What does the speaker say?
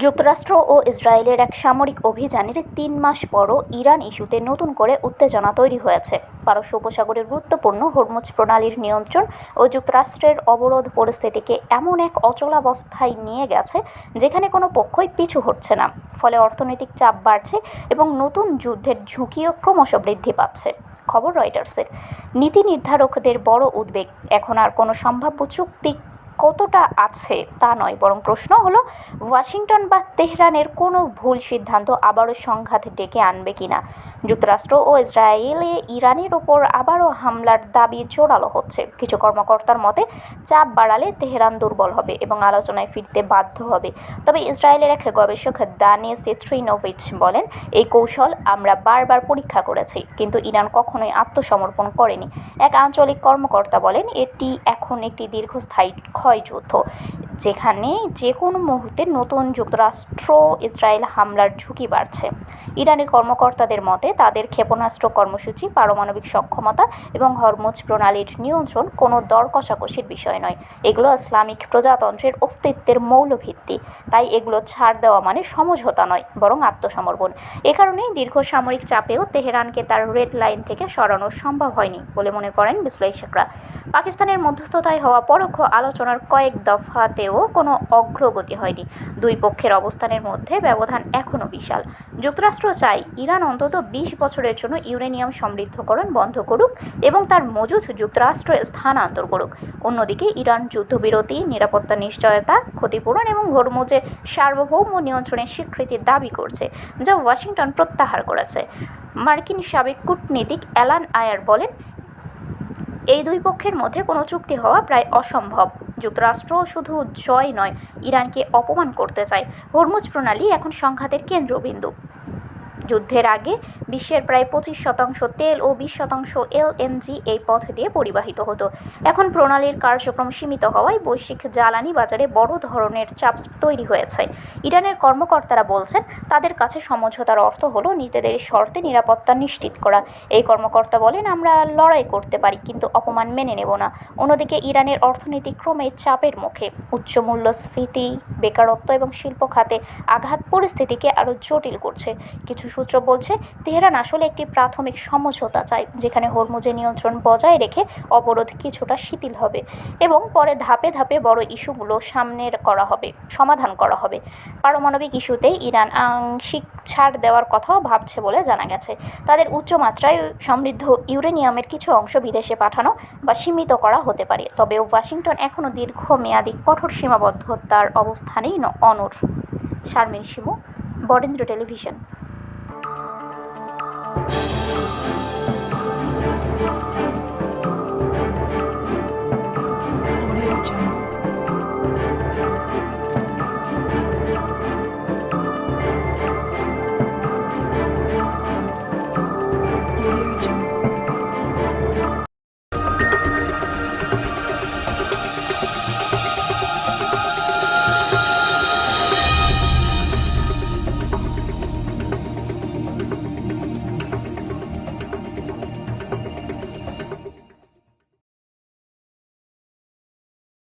যুক্তরাষ্ট্র ও ইসরায়েলের এক সামরিক অভিযানের ৩ মাস পরও ইরান ইস্যুতে নতুন করে উত্তেজনা তৈরি হয়েছে। পারস্য উপসাগরের গুরুত্বপূর্ণ হরমুজ প্রণালীর নিয়ন্ত্রণ ও যুক্তরাষ্ট্রের অবরোধ পরিস্থিতিকে এমন এক অচলাবস্থায় নিয়ে গেছে যেখানে কোনো পক্ষই পিছু হটছে না। ফলে অর্থনৈতিক চাপ বাড়ছে এবং নতুন যুদ্ধের ঝুঁকিও ক্রমশ বৃদ্ধি পাচ্ছে। খবর রয়টার্সের। নীতি নির্ধারকদের বড় উদ্বেগ, এখন আর কোনো সম্ভাব্য চুক্তি কতটা আছে তা নয়, বরং প্রশ্ন হলো ওয়াশিংটন বা তেহরানের কোনো ভুল সিদ্ধান্ত আবারও সংঘাত ডেকে আনবে কিনা। যুক্তরাষ্ট্র ও ইসরায়েলে ইরানের ওপর আবারও হামলার দাবি জোরালো হচ্ছে। কিছু কর্মকর্তার মতে চাপ বাড়ালে তেহরান দুর্বল হবে এবং আলোচনায় ফিরতে বাধ্য হবে। তবে ইসরায়েলের এক গবেষক দানিস সিথ্রিনোভিচ বলেন, এই কৌশল আমরা বারবার পরীক্ষা করেছি, কিন্তু ইরান কখনোই আত্মসমর্পণ করেনি। এক আঞ্চলিক কর্মকর্তা বলেন, এটি এখন একটি দীর্ঘস্থায়ী ক্ষয়যুদ্ধ, যেখানে যে কোনো মুহূর্তে নতুন যুক্তরাষ্ট্র ইসরায়েল হামলার ঝুঁকি বাড়ছে। ইরানের কর্মকর্তাদের মতে তাদের ক্ষেপণাস্ত্র কর্মসূচি, পারমাণবিক সক্ষমতা এবং হরমুজ প্রণালীর নিয়ন্ত্রণ কোনো দর কষাকষির বিষয় নয়। এগুলো ইসলামিক প্রজাতন্ত্রের অস্তিত্বের মৌলভিত্তি। তাই এগুলো ছাড় দেওয়া মানে সমঝোতা নয়, বরং আত্মসমর্পণ। এ কারণেই দীর্ঘ সামরিক চাপেও তেহরানকে তার রেড লাইন থেকে সরানো সম্ভব হয়নি বলে মনে করেন বিশ্লেষকরা। পাকিস্তানের মধ্যস্থতায় হওয়া পরোক্ষ আলোচনার কয়েক দফাতেও কোনো অগ্রগতি হয়নি। দুই পক্ষের অবস্থানের মধ্যে ব্যবধান এখনও বিশাল। যুক্তরাষ্ট্র চায় ইরান অন্তত ২০ বছরের জন্য ইউরেনিয়াম সমৃদ্ধকরণ বন্ধ করুক এবং তার মজুদ যুক্তরাষ্ট্রে স্থানান্তর করুক। অন্যদিকে ইরান যুদ্ধবিরতি, নিরাপত্তা নিশ্চয়তা, ক্ষতিপূরণ এবং হরমুজে সার্বভৌম নিয়ন্ত্রণের স্বীকৃতির দাবি করছে, যা ওয়াশিংটন প্রত্যাহার করেছে। মার্কিন সাবেক কূটনীতিক অ্যালান আয়ার বলেন, এই দুই পক্ষের মধ্যে কোনো চুক্তি হওয়া প্রায় অসম্ভব। যুক্তরাষ্ট্র শুধু জয় নয়, ইরানকে অপমান করতে চায়। হরমুজ প্রণালী এখন সংঘাতের কেন্দ্রবিন্দু। যুদ্ধের আগে বিশ্বের প্রায় 25% তেল ও 20% এলএনজি এই পথ দিয়ে পরিবাহিত হতো। এখন প্রণালীর কার্যক্রম সীমিত হওয়ায় বৈশ্বিক জ্বালানি বাজারে বড় ধরনের চাপ তৈরি হয়েছে। ইরানের কর্মকর্তারা বলছেন, তাদের কাছে সমঝোতার অর্থ হলো নিজেদের শর্তে নিরাপত্তা নিশ্চিত করা। এই কর্মকর্তা বলেন, আমরা লড়াই করতে পারি, কিন্তু অপমান মেনে নেব না। অন্যদিকে ইরানের অর্থনীতি ক্রমে চাপের মুখে। উচ্চ মূল্যস্ফীতি, বেকারত্ব এবং শিল্প খাতে আঘাত পরিস্থিতিকে আরও জটিল করছে। কিছু সূত্র বলছে, তেহরান আসলে একটি প্রাথমিক সমঝোতা চায়, যেখানে হরমুজে নিয়ন্ত্রণ বজায় রেখে অবরোধ কিছুটা শিথিল হবে এবং পরে ধাপে ধাপে বড় ইস্যুগুলো সমাধান করা হবে। পারমাণবিক ইস্যুতে ইরান আংশিক ছাড় দেওয়ার কথাও ভাবছে বলে জানা গেছে। তাদের উচ্চমাত্রায় সমৃদ্ধ ইউরেনিয়ামের কিছু অংশ বিদেশে পাঠানো বা সীমিত করা হতে পারে। তবে ওয়াশিংটন এখনও দীর্ঘমেয়াদী কঠোর সীমাবদ্ধতার অবস্থানেই অনড়। শারমিন শিমু, বরেন্দ্র টেলিভিশন।